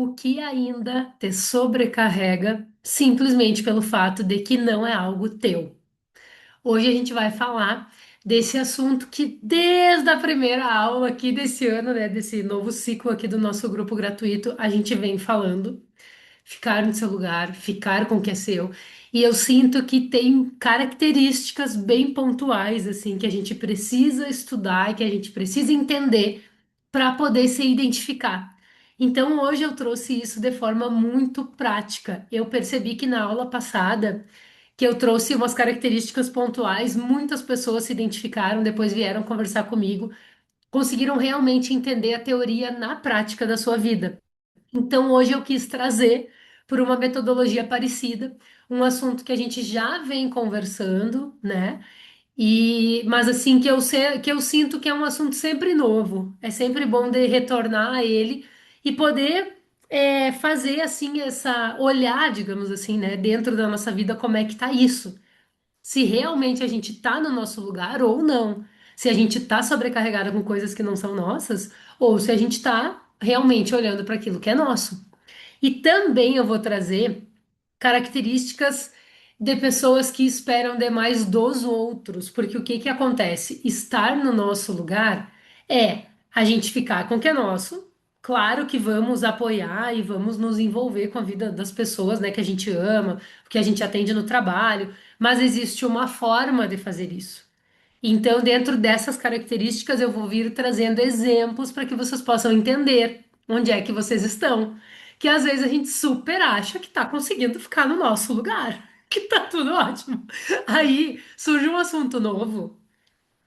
O que ainda te sobrecarrega simplesmente pelo fato de que não é algo teu. Hoje a gente vai falar desse assunto que desde a primeira aula aqui desse ano, né, desse novo ciclo aqui do nosso grupo gratuito, a gente vem falando, ficar no seu lugar, ficar com o que é seu. E eu sinto que tem características bem pontuais assim que a gente precisa estudar e que a gente precisa entender para poder se identificar. Então, hoje eu trouxe isso de forma muito prática. Eu percebi que na aula passada, que eu trouxe umas características pontuais, muitas pessoas se identificaram, depois vieram conversar comigo, conseguiram realmente entender a teoria na prática da sua vida. Então, hoje eu quis trazer, por uma metodologia parecida, um assunto que a gente já vem conversando, né? Mas assim que eu sinto que é um assunto sempre novo. É sempre bom de retornar a ele e poder fazer assim essa olhar, digamos assim, né, dentro da nossa vida como é que tá isso. Se realmente a gente tá no nosso lugar ou não. Se a gente tá sobrecarregada com coisas que não são nossas, ou se a gente tá realmente olhando para aquilo que é nosso. E também eu vou trazer características de pessoas que esperam demais dos outros, porque o que que acontece? Estar no nosso lugar é a gente ficar com o que é nosso. Claro que vamos apoiar e vamos nos envolver com a vida das pessoas, né, que a gente ama, que a gente atende no trabalho, mas existe uma forma de fazer isso. Então, dentro dessas características, eu vou vir trazendo exemplos para que vocês possam entender onde é que vocês estão. Que às vezes a gente super acha que está conseguindo ficar no nosso lugar, que tá tudo ótimo. Aí surge um assunto novo,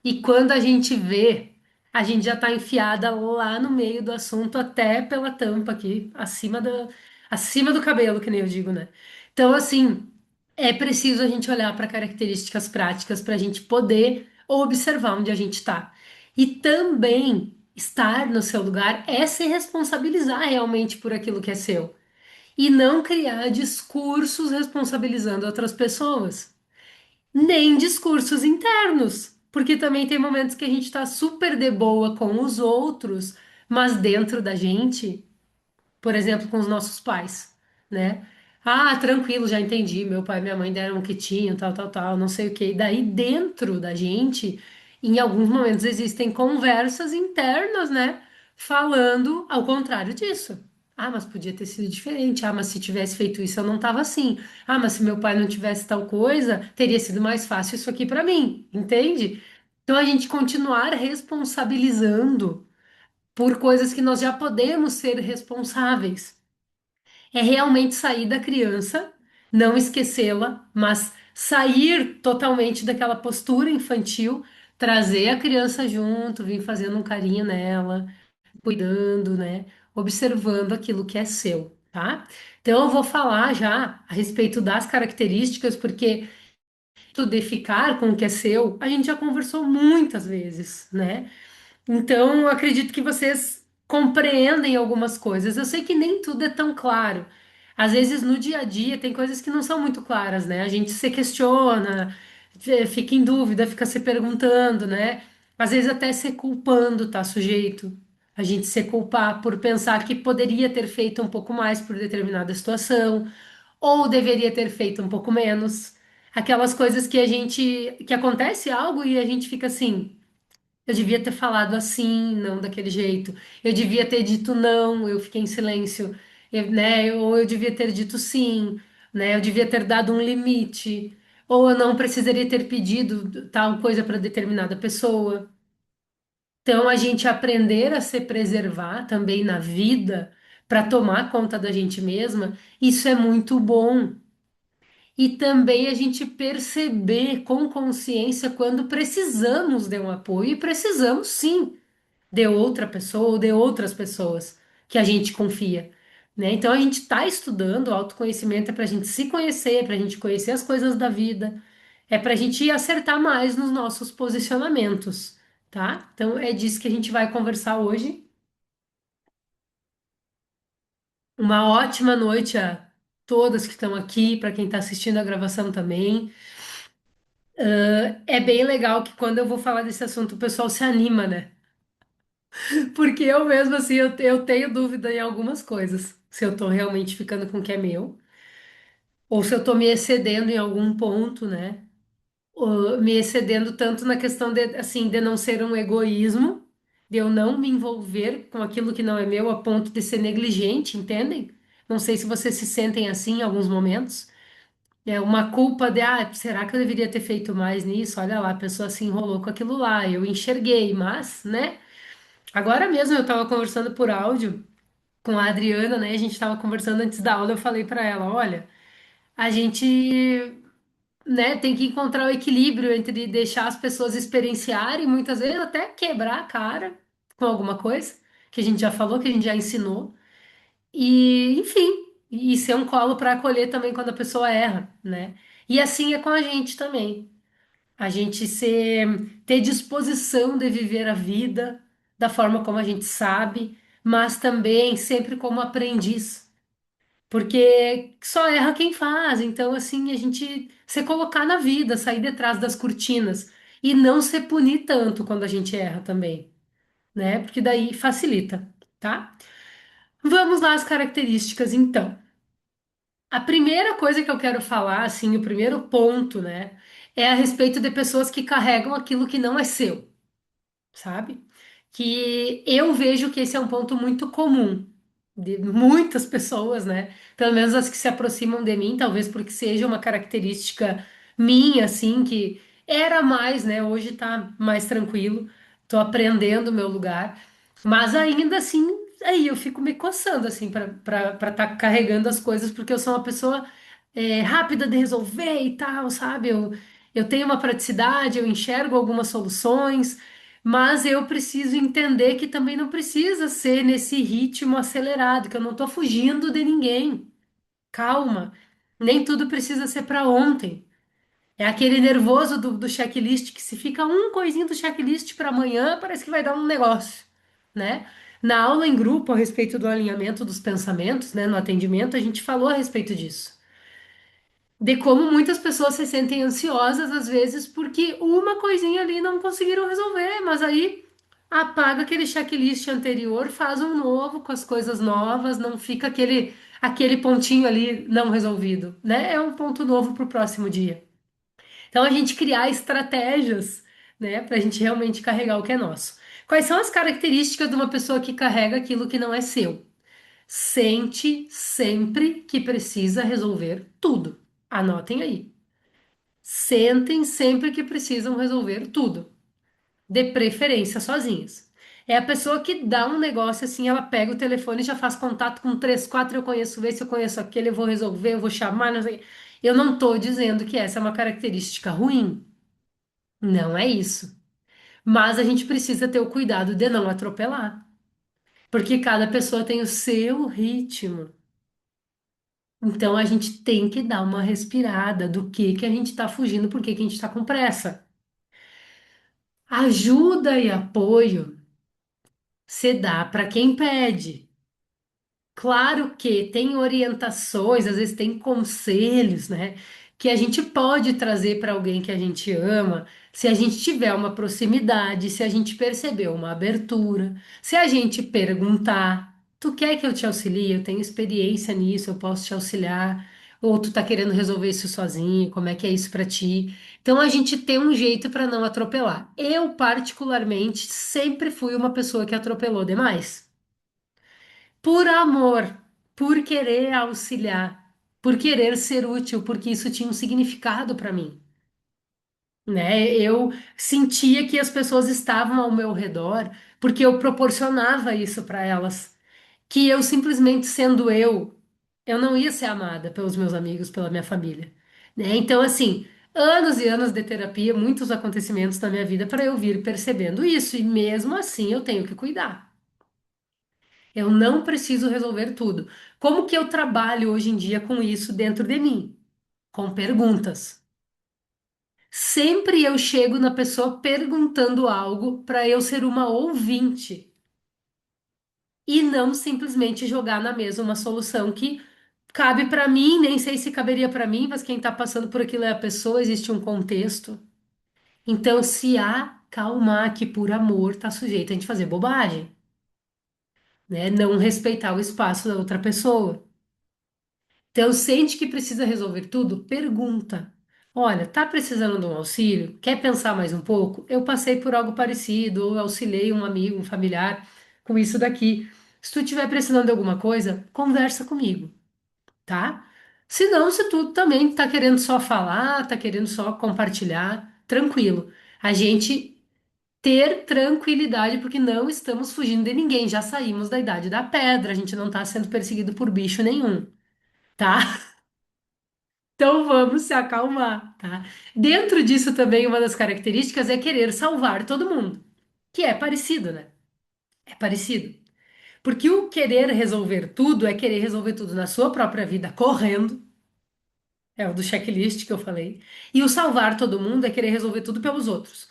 e quando a gente vê, a gente já está enfiada lá no meio do assunto, até pela tampa aqui, acima do cabelo, que nem eu digo, né? Então, assim, é preciso a gente olhar para características práticas para a gente poder observar onde a gente está. E também estar no seu lugar é se responsabilizar realmente por aquilo que é seu. E não criar discursos responsabilizando outras pessoas nem discursos internos, porque também tem momentos que a gente tá super de boa com os outros, mas dentro da gente, por exemplo, com os nossos pais, né? Ah, tranquilo, já entendi. Meu pai e minha mãe deram um quitinho, tal, tal, tal, não sei o quê. E daí, dentro da gente, em alguns momentos existem conversas internas, né? Falando ao contrário disso. Ah, mas podia ter sido diferente. Ah, mas se tivesse feito isso, eu não tava assim. Ah, mas se meu pai não tivesse tal coisa, teria sido mais fácil isso aqui para mim, entende? Então, a gente continuar responsabilizando por coisas que nós já podemos ser responsáveis. É realmente sair da criança, não esquecê-la, mas sair totalmente daquela postura infantil, trazer a criança junto, vir fazendo um carinho nela, cuidando, né? Observando aquilo que é seu, tá? Então eu vou falar já a respeito das características, porque tu de ficar com o que é seu, a gente já conversou muitas vezes, né? Então, eu acredito que vocês compreendem algumas coisas. Eu sei que nem tudo é tão claro. Às vezes, no dia a dia, tem coisas que não são muito claras, né? A gente se questiona, fica em dúvida, fica se perguntando, né? Às vezes, até se culpando, tá sujeito. A gente se culpar por pensar que poderia ter feito um pouco mais por determinada situação, ou deveria ter feito um pouco menos. Aquelas coisas que a gente, que acontece algo e a gente fica assim. Eu devia ter falado assim, não daquele jeito. Eu devia ter dito não, eu fiquei em silêncio, né? Ou eu devia ter dito sim, né? Eu devia ter dado um limite. Ou eu não precisaria ter pedido tal coisa para determinada pessoa. Então, a gente aprender a se preservar também na vida, para tomar conta da gente mesma, isso é muito bom. E também a gente perceber com consciência quando precisamos de um apoio, e precisamos sim de outra pessoa ou de outras pessoas que a gente confia, né? Então a gente está estudando autoconhecimento é para a gente se conhecer, para a gente conhecer as coisas da vida, é para a gente acertar mais nos nossos posicionamentos, tá? Então é disso que a gente vai conversar hoje. Uma ótima noite a todas que estão aqui, para quem está assistindo a gravação também. É bem legal que quando eu vou falar desse assunto o pessoal se anima, né? Porque eu mesmo assim eu tenho dúvida em algumas coisas. se eu tô realmente ficando com o que é meu, ou se eu tô me excedendo em algum ponto, né? Ou me excedendo tanto na questão de, assim, de não ser um egoísmo, de eu não me envolver com aquilo que não é meu a ponto de ser negligente, entendem? Não sei se vocês se sentem assim em alguns momentos. É uma culpa de, será que eu deveria ter feito mais nisso? Olha lá, a pessoa se enrolou com aquilo lá, eu enxerguei, mas, né? Agora mesmo eu tava conversando por áudio com a Adriana, né? A gente tava conversando antes da aula, eu falei pra ela, olha, a gente, né, tem que encontrar o equilíbrio entre deixar as pessoas experienciarem, muitas vezes até quebrar a cara com alguma coisa, que a gente já falou, que a gente já ensinou, e, enfim, e ser um colo para acolher também quando a pessoa erra, né? E assim é com a gente também. A gente ter disposição de viver a vida da forma como a gente sabe, mas também sempre como aprendiz. Porque só erra quem faz. Então, assim, a gente se colocar na vida, sair de trás das cortinas e não se punir tanto quando a gente erra também, né? Porque daí facilita, tá? Vamos lá as características, então. A primeira coisa que eu quero falar, assim, o primeiro ponto, né, é a respeito de pessoas que carregam aquilo que não é seu, sabe? Que eu vejo que esse é um ponto muito comum de muitas pessoas, né? Pelo menos as que se aproximam de mim, talvez porque seja uma característica minha, assim, que era mais, né? Hoje tá mais tranquilo, tô aprendendo o meu lugar, mas ainda assim, aí eu fico me coçando, assim, para estar carregando as coisas, porque eu sou uma pessoa rápida de resolver e tal, sabe? Eu tenho uma praticidade, eu enxergo algumas soluções. Mas eu preciso entender que também não precisa ser nesse ritmo acelerado, que eu não estou fugindo de ninguém. Calma, nem tudo precisa ser para ontem. É aquele nervoso do checklist que se fica um coisinho do checklist para amanhã, parece que vai dar um negócio, né? Na aula em grupo a respeito do alinhamento dos pensamentos, né, no atendimento, a gente falou a respeito disso de como muitas pessoas se sentem ansiosas às vezes porque uma coisinha ali não conseguiram resolver, mas aí apaga aquele checklist anterior, faz um novo com as coisas novas, não fica aquele pontinho ali não resolvido, né? É um ponto novo para o próximo dia. Então a gente criar estratégias, né, para a gente realmente carregar o que é nosso. Quais são as características de uma pessoa que carrega aquilo que não é seu? Sente sempre que precisa resolver tudo. Anotem aí. Sentem sempre que precisam resolver tudo, de preferência sozinhas. É a pessoa que dá um negócio assim, ela pega o telefone e já faz contato com três, quatro, eu conheço esse, eu conheço aquele, eu vou resolver, eu vou chamar, não sei. Eu não tô dizendo que essa é uma característica ruim. Não é isso. Mas a gente precisa ter o cuidado de não atropelar, porque cada pessoa tem o seu ritmo. Então a gente tem que dar uma respirada do que a gente está fugindo, por que que a gente está com pressa. Ajuda e apoio se dá para quem pede. Claro que tem orientações, às vezes tem conselhos, né, que a gente pode trazer para alguém que a gente ama, se a gente tiver uma proximidade, se a gente perceber uma abertura, se a gente perguntar, tu quer que eu te auxilie? Eu tenho experiência nisso, eu posso te auxiliar. Ou tu tá querendo resolver isso sozinho, como é que é isso para ti? Então a gente tem um jeito para não atropelar. Eu, particularmente, sempre fui uma pessoa que atropelou demais por amor, por querer auxiliar, por querer ser útil, porque isso tinha um significado para mim, né? Eu sentia que as pessoas estavam ao meu redor porque eu proporcionava isso para elas, que eu simplesmente sendo eu não ia ser amada pelos meus amigos, pela minha família, né? Então, assim, anos e anos de terapia, muitos acontecimentos na minha vida para eu vir percebendo isso, e mesmo assim eu tenho que cuidar. Eu não preciso resolver tudo. Como que eu trabalho hoje em dia com isso dentro de mim? Com perguntas. Sempre eu chego na pessoa perguntando algo para eu ser uma ouvinte e não simplesmente jogar na mesa uma solução que cabe para mim, nem sei se caberia para mim, mas quem está passando por aquilo é a pessoa, existe um contexto. Então, se acalmar que por amor tá sujeito a gente fazer bobagem. né? Não respeitar o espaço da outra pessoa. Então, sente que precisa resolver tudo? Pergunta. Olha, tá precisando de um auxílio? Quer pensar mais um pouco? Eu passei por algo parecido, ou auxiliei um amigo, um familiar com isso daqui. Se tu estiver precisando de alguma coisa, conversa comigo, tá? Se não, se tu também tá querendo só falar, tá querendo só compartilhar, tranquilo. A gente ter tranquilidade, porque não estamos fugindo de ninguém, já saímos da idade da pedra, a gente não tá sendo perseguido por bicho nenhum, tá? Então vamos se acalmar, tá? Dentro disso também, uma das características é querer salvar todo mundo, que é parecido, né? É parecido. Porque o querer resolver tudo é querer resolver tudo na sua própria vida, correndo, é o do checklist que eu falei. E o salvar todo mundo é querer resolver tudo pelos outros.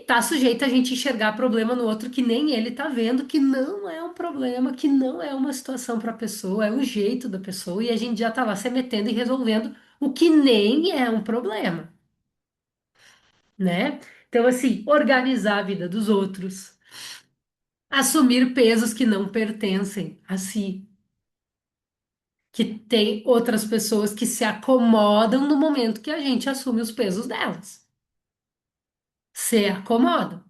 Tá sujeito a gente enxergar problema no outro que nem ele tá vendo, que não é um problema, que não é uma situação para a pessoa, é um jeito da pessoa, e a gente já tá lá se metendo e resolvendo o que nem é um problema, né? Então, assim, organizar a vida dos outros, assumir pesos que não pertencem a si, que tem outras pessoas que se acomodam no momento que a gente assume os pesos delas. Se acomodam.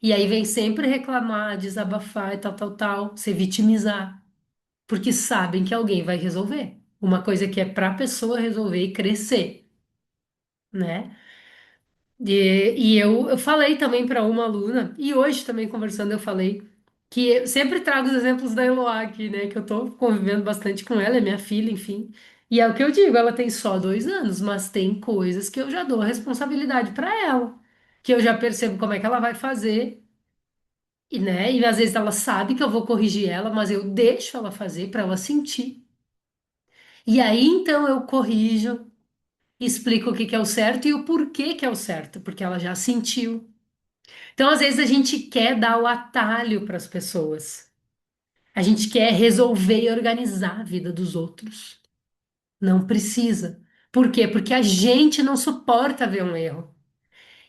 E aí vem sempre reclamar, desabafar e tal, tal, tal, se vitimizar, porque sabem que alguém vai resolver. Uma coisa que é para a pessoa resolver e crescer, né? E eu falei também para uma aluna, e hoje também conversando eu falei, que eu sempre trago os exemplos da Eloá aqui, né? Que eu tô convivendo bastante com ela, é minha filha, enfim. E é o que eu digo, ela tem só 2 anos, mas tem coisas que eu já dou a responsabilidade para ela, que eu já percebo como é que ela vai fazer. E, né? E às vezes ela sabe que eu vou corrigir ela, mas eu deixo ela fazer para ela sentir. E aí então eu corrijo, explico o que que é o certo e o porquê que é o certo, porque ela já sentiu. Então às vezes a gente quer dar o atalho para as pessoas. A gente quer resolver e organizar a vida dos outros. Não precisa. Por quê? Porque a gente não suporta ver um erro.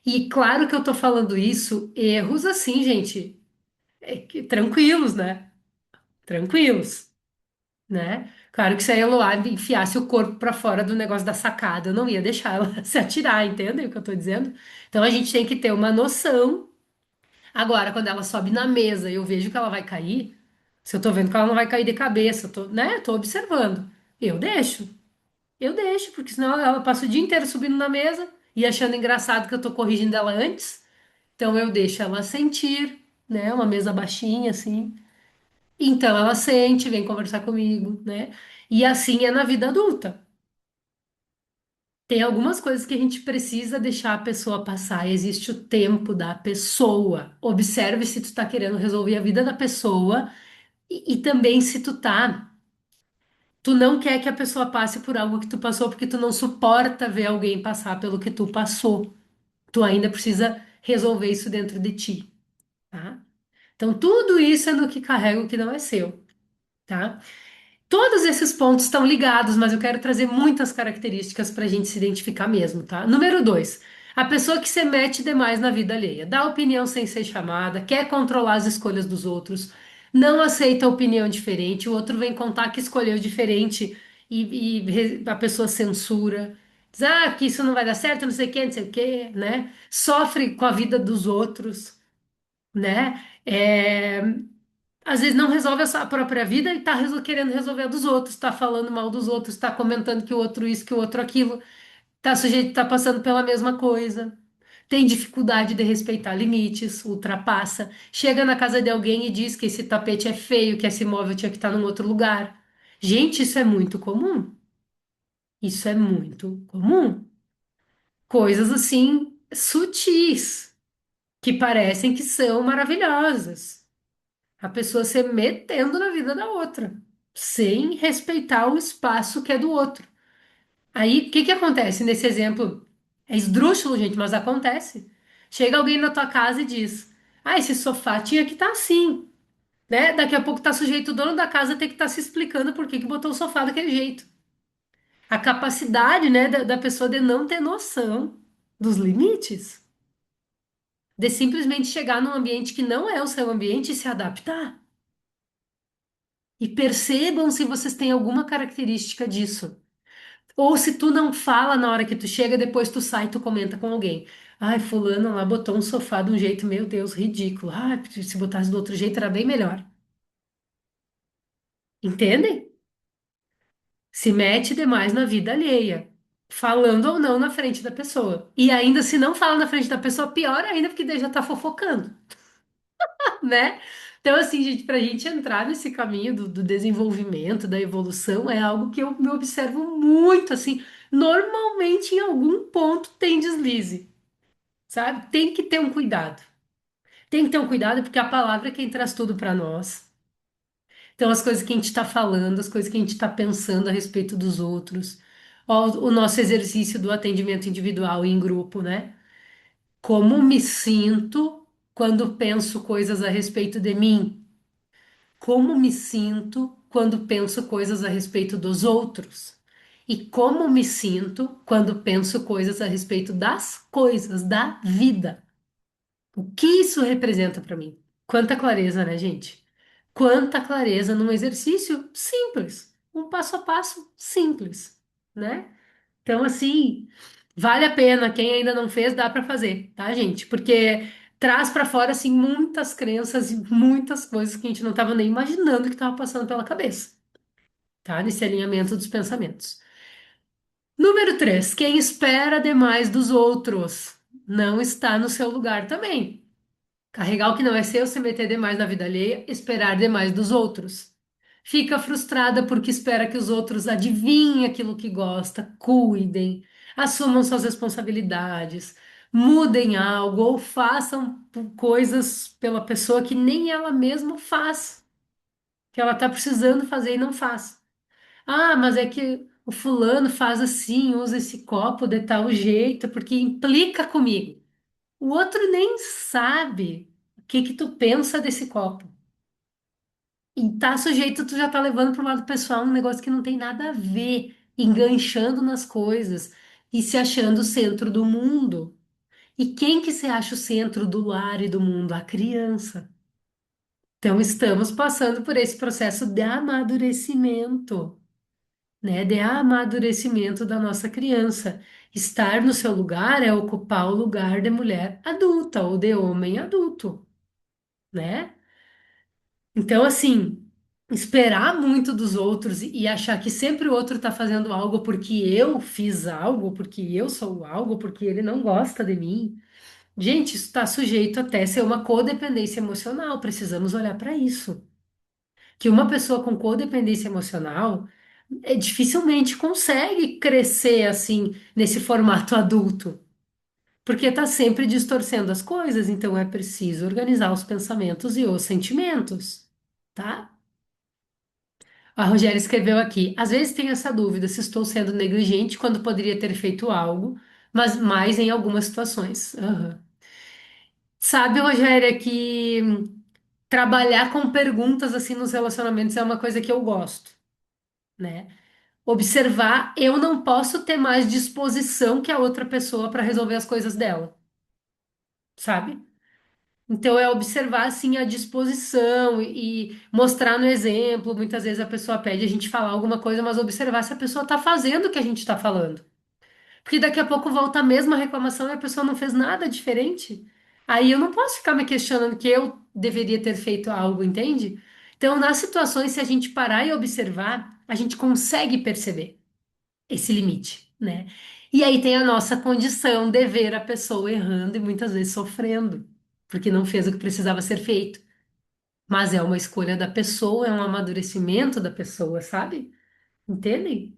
E claro que eu tô falando isso, erros assim, gente, tranquilos, né? Tranquilos. Né? Claro que se a Eloá enfiasse o corpo para fora do negócio da sacada, eu não ia deixar ela se atirar, entendem o que eu tô dizendo? Então a gente tem que ter uma noção. Agora, quando ela sobe na mesa e eu vejo que ela vai cair, se eu tô vendo que ela não vai cair de cabeça, eu tô, né? Tô observando. Eu deixo. Eu deixo, porque senão ela passa o dia inteiro subindo na mesa e achando engraçado que eu tô corrigindo ela antes. Então eu deixo ela sentir, né? Uma mesa baixinha assim. Então ela sente, vem conversar comigo, né? E assim é na vida adulta. Tem algumas coisas que a gente precisa deixar a pessoa passar. Existe o tempo da pessoa. Observe se tu tá querendo resolver a vida da pessoa e também se tu não quer que a pessoa passe por algo que tu passou porque tu não suporta ver alguém passar pelo que tu passou. Tu ainda precisa resolver isso dentro de ti, tá? Então tudo isso é no que carrega o que não é seu, tá? Todos esses pontos estão ligados, mas eu quero trazer muitas características para a gente se identificar mesmo, tá? Número 2, a pessoa que se mete demais na vida alheia, dá opinião sem ser chamada, quer controlar as escolhas dos outros, não aceita a opinião diferente, o outro vem contar que escolheu diferente e a pessoa censura, diz, que isso não vai dar certo, não sei o quê, não sei o quê, né? Sofre com a vida dos outros, né? Às vezes não resolve a sua própria vida e tá querendo resolver a dos outros, tá falando mal dos outros, tá comentando que o outro isso, que o outro aquilo, tá sujeito, tá passando pela mesma coisa, tem dificuldade de respeitar limites, ultrapassa, chega na casa de alguém e diz que esse tapete é feio, que esse móvel tinha que estar num outro lugar. Gente, isso é muito comum. Isso é muito comum. Coisas assim sutis, que parecem que são maravilhosas. A pessoa se metendo na vida da outra, sem respeitar o espaço que é do outro. Aí, o que que acontece nesse exemplo? É esdrúxulo, gente, mas acontece. Chega alguém na tua casa e diz: esse sofá tinha que estar assim, né? Daqui a pouco tá sujeito, o dono da casa tem que estar se explicando por que que botou o sofá daquele jeito. A capacidade, né, da pessoa de não ter noção dos limites, de simplesmente chegar num ambiente que não é o seu ambiente e se adaptar. E percebam se vocês têm alguma característica disso. Ou se tu não fala na hora que tu chega, depois tu sai e tu comenta com alguém. Ai, fulano lá botou um sofá de um jeito, meu Deus, ridículo. Ai, se botasse do outro jeito era bem melhor. Entendem? Se mete demais na vida alheia, falando ou não na frente da pessoa. E ainda se não fala na frente da pessoa, pior ainda, porque daí já tá fofocando, né? Então, assim, gente, pra gente entrar nesse caminho do desenvolvimento, da evolução, é algo que eu me observo muito, assim. Normalmente, em algum ponto, tem deslize, sabe? Tem que ter um cuidado. Tem que ter um cuidado, porque a palavra é quem traz tudo pra nós. Então, as coisas que a gente está falando, as coisas que a gente está pensando a respeito dos outros, ó, o nosso exercício do atendimento individual e em grupo, né? Como me sinto quando penso coisas a respeito de mim? Como me sinto quando penso coisas a respeito dos outros? E como me sinto quando penso coisas a respeito das coisas, da vida? O que isso representa para mim? Quanta clareza, né, gente? Quanta clareza num exercício simples, um passo a passo simples, né? Então, assim, vale a pena. Quem ainda não fez, dá para fazer, tá, gente? Porque traz para fora, assim, muitas crenças e muitas coisas que a gente não estava nem imaginando que estava passando pela cabeça, tá? Nesse alinhamento dos pensamentos. Número 3, quem espera demais dos outros não está no seu lugar também. Carregar o que não é seu, se meter demais na vida alheia, esperar demais dos outros. Fica frustrada porque espera que os outros adivinhem aquilo que gosta, cuidem, assumam suas responsabilidades, mudem algo ou façam coisas pela pessoa que nem ela mesma faz, que ela tá precisando fazer e não faz. Ah, mas é que o fulano faz assim, usa esse copo de tal jeito, porque implica comigo. O outro nem sabe o que que tu pensa desse copo. E tá sujeito, tu já tá levando pro lado pessoal um negócio que não tem nada a ver, enganchando nas coisas e se achando o centro do mundo. E quem que se acha o centro do lar e do mundo? A criança. Então estamos passando por esse processo de amadurecimento, né? De amadurecimento da nossa criança. Estar no seu lugar é ocupar o lugar de mulher adulta ou de homem adulto, né? Então, assim, esperar muito dos outros e achar que sempre o outro tá fazendo algo porque eu fiz algo, porque eu sou algo, porque ele não gosta de mim. Gente, isso está sujeito até ser uma codependência emocional. Precisamos olhar para isso. Que uma pessoa com codependência emocional dificilmente consegue crescer assim, nesse formato adulto. Porque está sempre distorcendo as coisas, então é preciso organizar os pensamentos e os sentimentos, tá? A Rogéria escreveu aqui: às vezes tenho essa dúvida se estou sendo negligente quando poderia ter feito algo, mas mais em algumas situações. Aham. Sabe, Rogéria, que trabalhar com perguntas assim nos relacionamentos é uma coisa que eu gosto, né? Observar, eu não posso ter mais disposição que a outra pessoa para resolver as coisas dela, sabe? Então é observar assim a disposição e mostrar no exemplo. Muitas vezes a pessoa pede a gente falar alguma coisa, mas observar se a pessoa está fazendo o que a gente está falando. Porque daqui a pouco volta a mesma reclamação e a pessoa não fez nada diferente. Aí eu não posso ficar me questionando que eu deveria ter feito algo, entende? Então, nas situações, se a gente parar e observar, a gente consegue perceber esse limite, né? E aí tem a nossa condição de ver a pessoa errando e muitas vezes sofrendo, porque não fez o que precisava ser feito. Mas é uma escolha da pessoa, é um amadurecimento da pessoa, sabe? Entendem?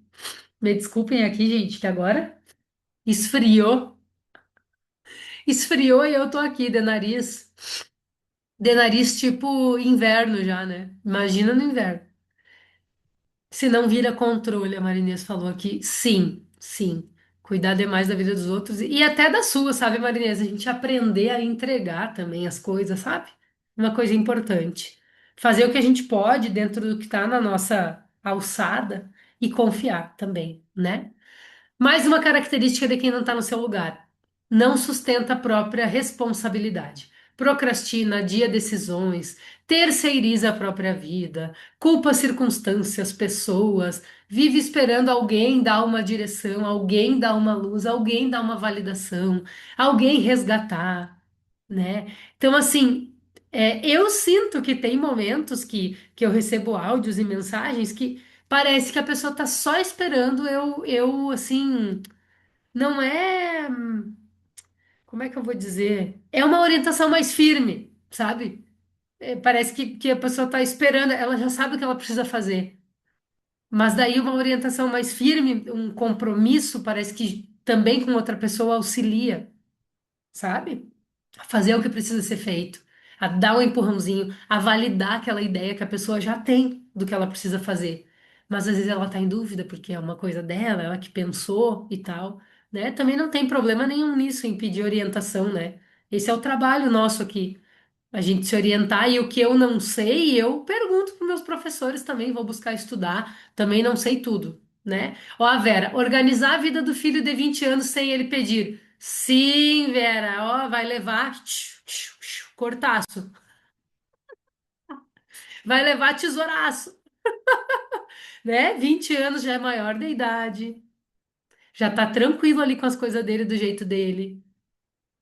Me desculpem aqui, gente, que agora esfriou. Esfriou e eu tô aqui de nariz. De nariz tipo inverno já, né? Imagina no inverno. Se não vira controle, a Marinês falou aqui. Sim, sim. Cuidar demais da vida dos outros e até da sua, sabe, Marinês? A gente aprender a entregar também as coisas, sabe? Uma coisa importante. Fazer o que a gente pode dentro do que está na nossa alçada e confiar também, né? Mais uma característica de quem não está no seu lugar. Não sustenta a própria responsabilidade. procrastina, adia decisões, terceiriza a própria vida, culpa circunstâncias, pessoas, vive esperando alguém dar uma direção, alguém dar uma luz, alguém dar uma validação, alguém resgatar, né? Então, assim, eu sinto que tem momentos que eu recebo áudios e mensagens que parece que a pessoa tá só esperando assim, não é. Como é que eu vou dizer? É uma orientação mais firme, sabe? Parece que a pessoa está esperando, ela já sabe o que ela precisa fazer. Mas daí uma orientação mais firme, um compromisso, parece que também com outra pessoa auxilia, sabe? A fazer o que precisa ser feito, a dar um empurrãozinho, a validar aquela ideia que a pessoa já tem do que ela precisa fazer. Mas às vezes ela está em dúvida porque é uma coisa dela, ela que pensou e tal, né? Também não tem problema nenhum nisso em pedir orientação, né? Esse é o trabalho nosso aqui, a gente se orientar e o que eu não sei, eu pergunto para meus professores também, vou buscar estudar, também não sei tudo, né? Ó, a Vera, organizar a vida do filho de 20 anos sem ele pedir. Sim, Vera, ó, vai levar cortaço, vai levar tesouraço, né? 20 anos já é maior de idade, já tá tranquilo ali com as coisas dele do jeito dele.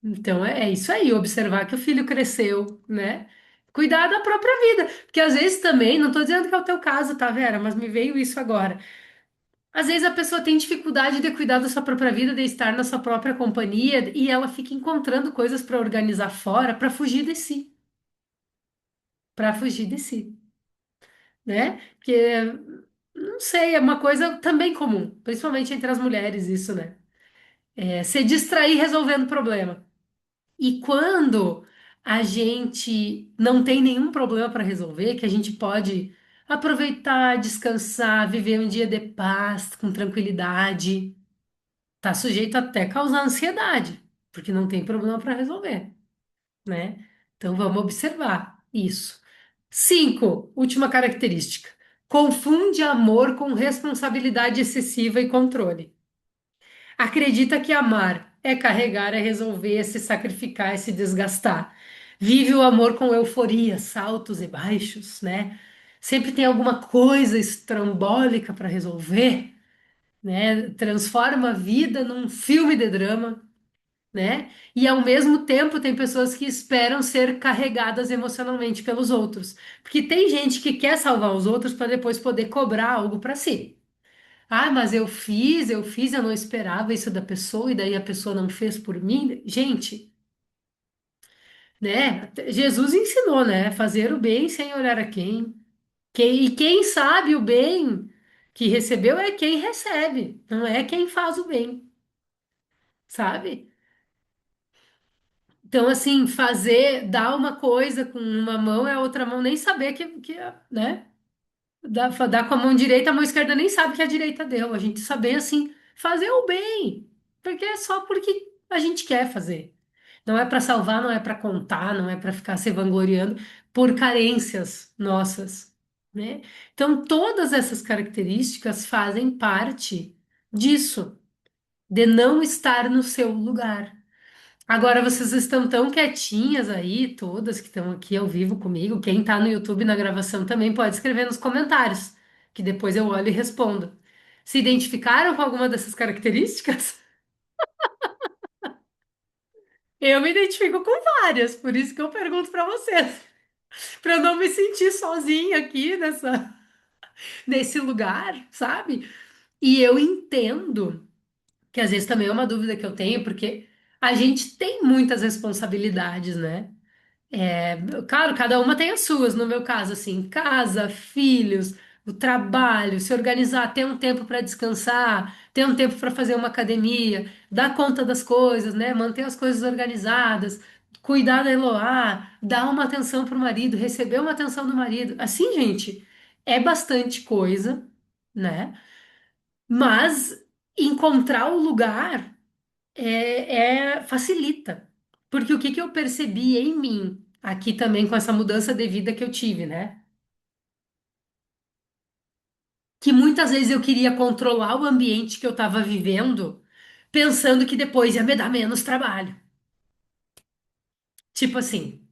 Então é isso aí, observar que o filho cresceu, né? Cuidar da própria vida, porque às vezes também, não tô dizendo que é o teu caso, tá, Vera? Mas me veio isso agora. Às vezes a pessoa tem dificuldade de cuidar da sua própria vida, de estar na sua própria companhia, e ela fica encontrando coisas para organizar fora, para fugir de si, para fugir de si, né? Porque, não sei, é uma coisa também comum, principalmente entre as mulheres, isso, né? É se distrair resolvendo problema. E quando a gente não tem nenhum problema para resolver, que a gente pode aproveitar, descansar, viver um dia de paz, com tranquilidade, tá sujeito até causar ansiedade, porque não tem problema para resolver, né? Então vamos observar isso. 5, última característica. Confunde amor com responsabilidade excessiva e controle. Acredita que amar é carregar, é resolver, é se sacrificar, é se desgastar. Vive o amor com euforia, saltos e baixos, né? Sempre tem alguma coisa estrambólica para resolver, né? Transforma a vida num filme de drama, né? E ao mesmo tempo tem pessoas que esperam ser carregadas emocionalmente pelos outros, porque tem gente que quer salvar os outros para depois poder cobrar algo para si. Ah, mas eu não esperava isso da pessoa e daí a pessoa não fez por mim. Gente, né? Jesus ensinou, né? Fazer o bem sem olhar a quem. E quem sabe o bem que recebeu é quem recebe, não é quem faz o bem, sabe? Então, assim, dar uma coisa com uma mão é a outra mão nem saber né? Dá com a mão direita, a mão esquerda nem sabe que a direita deu. A gente saber, assim, fazer o bem. Porque é só porque a gente quer fazer. Não é para salvar, não é para contar, não é para ficar se vangloriando por carências nossas, né? Então, todas essas características fazem parte disso, de não estar no seu lugar. Agora vocês estão tão quietinhas aí, todas que estão aqui ao vivo comigo. Quem está no YouTube na gravação também pode escrever nos comentários, que depois eu olho e respondo. Se identificaram com alguma dessas características? Eu me identifico com várias, por isso que eu pergunto para vocês, para eu não me sentir sozinha aqui nesse lugar, sabe? E eu entendo que às vezes também é uma dúvida que eu tenho, porque a gente tem muitas responsabilidades, né? Claro, cada uma tem as suas. No meu caso, assim, casa, filhos, o trabalho, se organizar, ter um tempo para descansar, ter um tempo para fazer uma academia, dar conta das coisas, né? Manter as coisas organizadas, cuidar da Eloá, dar uma atenção para o marido, receber uma atenção do marido. Assim, gente, é bastante coisa, né? Mas encontrar o lugar facilita. Porque o que que eu percebi em mim, aqui também com essa mudança de vida que eu tive, né? Que muitas vezes eu queria controlar o ambiente que eu estava vivendo, pensando que depois ia me dar menos trabalho. Tipo assim.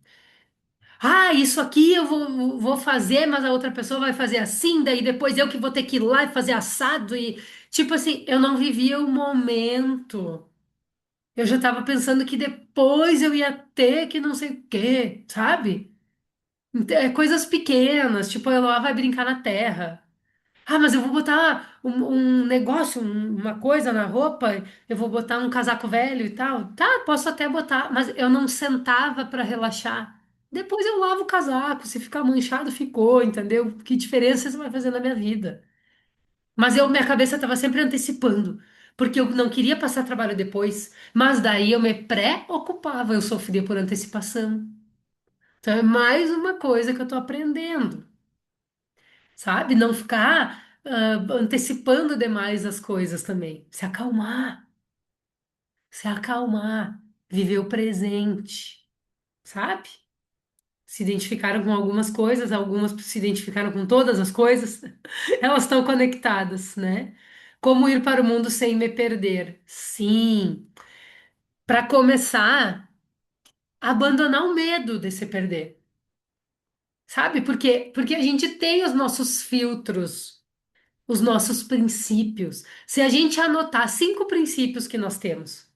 Ah, isso aqui eu vou fazer, mas a outra pessoa vai fazer assim, daí depois eu que vou ter que ir lá e fazer assado e tipo assim, eu não vivia o momento. Eu já tava pensando que depois eu ia ter que não sei o quê, sabe? É coisas pequenas, tipo, ela vai brincar na terra. Ah, mas eu vou botar um negócio, uma coisa na roupa, eu vou botar um casaco velho e tal. Tá, posso até botar, mas eu não sentava para relaxar. Depois eu lavo o casaco, se ficar manchado, ficou, entendeu? Que diferença isso vai fazer na minha vida? Mas minha cabeça estava sempre antecipando, porque eu não queria passar trabalho depois, mas daí eu me pré-ocupava, eu sofria por antecipação. Então é mais uma coisa que eu tô aprendendo, sabe? Não ficar antecipando demais as coisas também. Se acalmar, viver o presente, sabe? Se identificaram com algumas coisas, algumas se identificaram com todas as coisas, elas estão conectadas, né? Como ir para o mundo sem me perder? Sim, para começar, abandonar o medo de se perder, sabe? Porque a gente tem os nossos filtros, os nossos princípios. Se a gente anotar 5 princípios que nós temos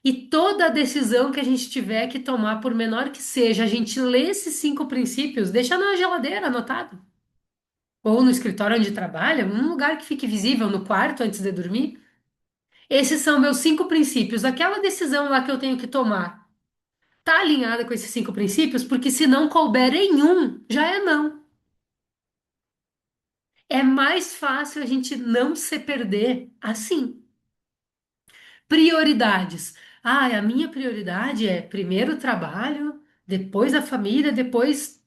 e toda decisão que a gente tiver que tomar, por menor que seja, a gente lê esses 5 princípios, deixa na geladeira anotado. Ou no escritório onde trabalha, um lugar que fique visível no quarto antes de dormir. Esses são meus 5 princípios. Aquela decisão lá que eu tenho que tomar tá alinhada com esses 5 princípios, porque se não couber em um, já é não. É mais fácil a gente não se perder assim. Prioridades. Ah, a minha prioridade é primeiro o trabalho, depois a família, depois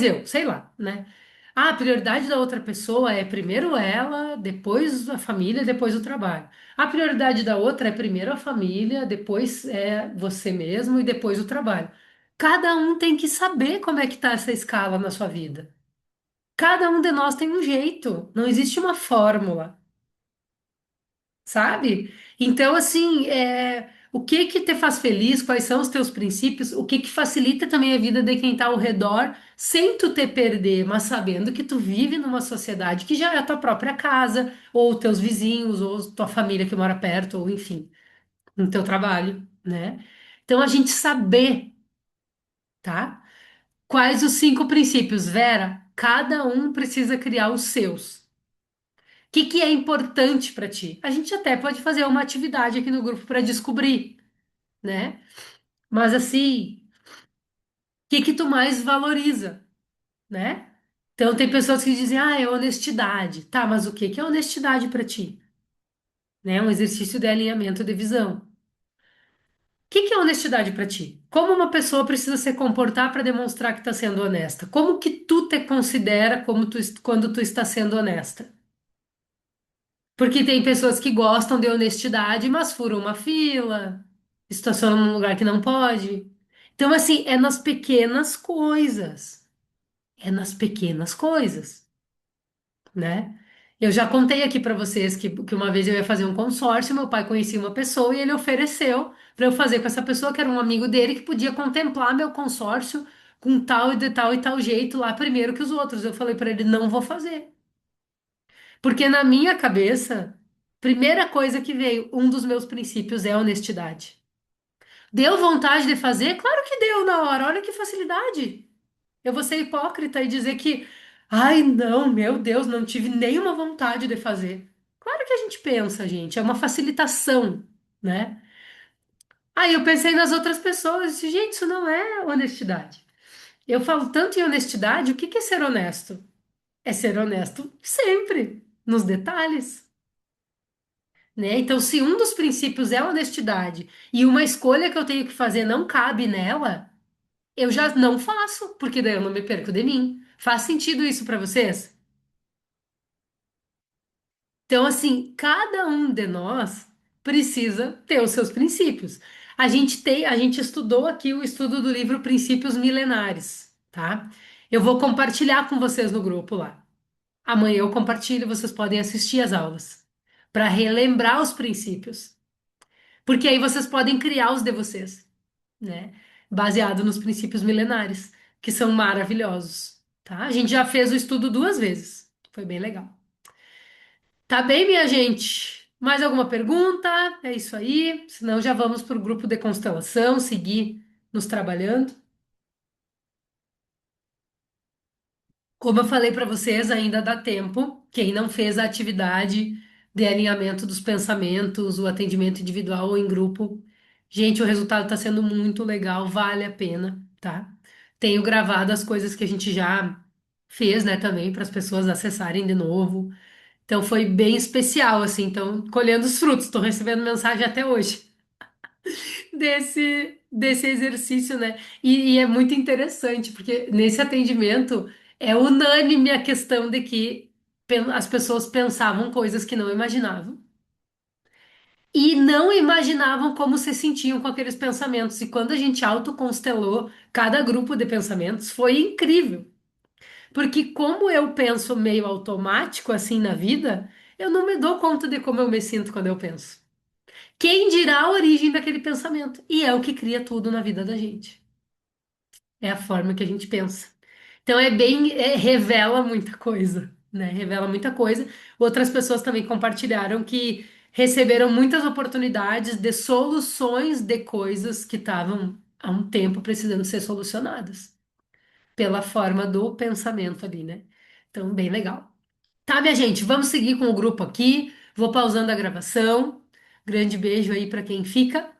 eu, sei lá, né? Ah, a prioridade da outra pessoa é primeiro ela, depois a família, depois o trabalho. A prioridade da outra é primeiro a família, depois é você mesmo e depois o trabalho. Cada um tem que saber como é que tá essa escala na sua vida. Cada um de nós tem um jeito, não existe uma fórmula, sabe? Então, assim, o que que te faz feliz? Quais são os teus princípios? O que que facilita também a vida de quem tá ao redor, sem tu te perder, mas sabendo que tu vive numa sociedade que já é a tua própria casa, ou teus vizinhos, ou tua família que mora perto, ou enfim, no teu trabalho, né? Então, a gente saber, tá? Quais os 5 princípios, Vera? Cada um precisa criar os seus. Que é importante para ti? A gente até pode fazer uma atividade aqui no grupo para descobrir, né? Mas assim, que tu mais valoriza, né? Então tem pessoas que dizem, ah, é honestidade. Tá, mas o que é honestidade para ti? Né? Um exercício de alinhamento de visão. O que é honestidade para ti? Como uma pessoa precisa se comportar para demonstrar que está sendo honesta? Como que tu te considera quando tu está sendo honesta? Porque tem pessoas que gostam de honestidade, mas furam uma fila, estacionam num lugar que não pode. Então, assim, é nas pequenas coisas. É nas pequenas coisas, né? Eu já contei aqui para vocês que uma vez eu ia fazer um consórcio, meu pai conhecia uma pessoa e ele ofereceu para eu fazer com essa pessoa, que era um amigo dele, que podia contemplar meu consórcio com tal e de tal e tal jeito lá primeiro que os outros. Eu falei para ele, não vou fazer. Porque na minha cabeça, primeira coisa que veio, um dos meus princípios é a honestidade. Deu vontade de fazer? Claro que deu na hora. Olha que facilidade. Eu vou ser hipócrita e dizer que, ai, não, meu Deus, não tive nenhuma vontade de fazer. Claro que a gente pensa, gente, é uma facilitação, né? Aí eu pensei nas outras pessoas e disse, gente, isso não é honestidade. Eu falo tanto em honestidade, o que que é ser honesto? É ser honesto sempre, nos detalhes. Né? Então, se um dos princípios é a honestidade e uma escolha que eu tenho que fazer não cabe nela, eu já não faço, porque daí eu não me perco de mim. Faz sentido isso para vocês? Então, assim, cada um de nós precisa ter os seus princípios. A gente estudou aqui o estudo do livro Princípios Milenares, tá? Eu vou compartilhar com vocês no grupo lá. Amanhã eu compartilho, vocês podem assistir as aulas para relembrar os princípios. Porque aí vocês podem criar os de vocês, né? Baseado nos princípios milenares. que são maravilhosos, tá? A gente já fez o estudo duas vezes. Foi bem legal. Tá bem, minha gente? Mais alguma pergunta? É isso aí. Senão já vamos para o grupo de constelação, seguir nos trabalhando. Como eu falei para vocês, ainda dá tempo. Quem não fez a atividade de alinhamento dos pensamentos, o atendimento individual ou em grupo, gente, o resultado está sendo muito legal, vale a pena, tá? Tenho gravado as coisas que a gente já fez, né, também para as pessoas acessarem de novo. Então foi bem especial, assim. Então, colhendo os frutos, estou recebendo mensagem até hoje desse exercício, né? E é muito interessante, porque nesse atendimento é unânime a questão de que as pessoas pensavam coisas que não imaginavam e não imaginavam como se sentiam com aqueles pensamentos. E quando a gente autoconstelou cada grupo de pensamentos, foi incrível. Porque como eu penso meio automático assim na vida, eu não me dou conta de como eu me sinto quando eu penso. Quem dirá a origem daquele pensamento? E é o que cria tudo na vida da gente. É a forma que a gente pensa. Então revela muita coisa, né? Revela muita coisa. Outras pessoas também compartilharam que receberam muitas oportunidades de soluções de coisas que estavam há um tempo precisando ser solucionadas pela forma do pensamento ali, né? Então, bem legal. Tá, minha gente, vamos seguir com o grupo aqui. Vou pausando a gravação. Grande beijo aí para quem fica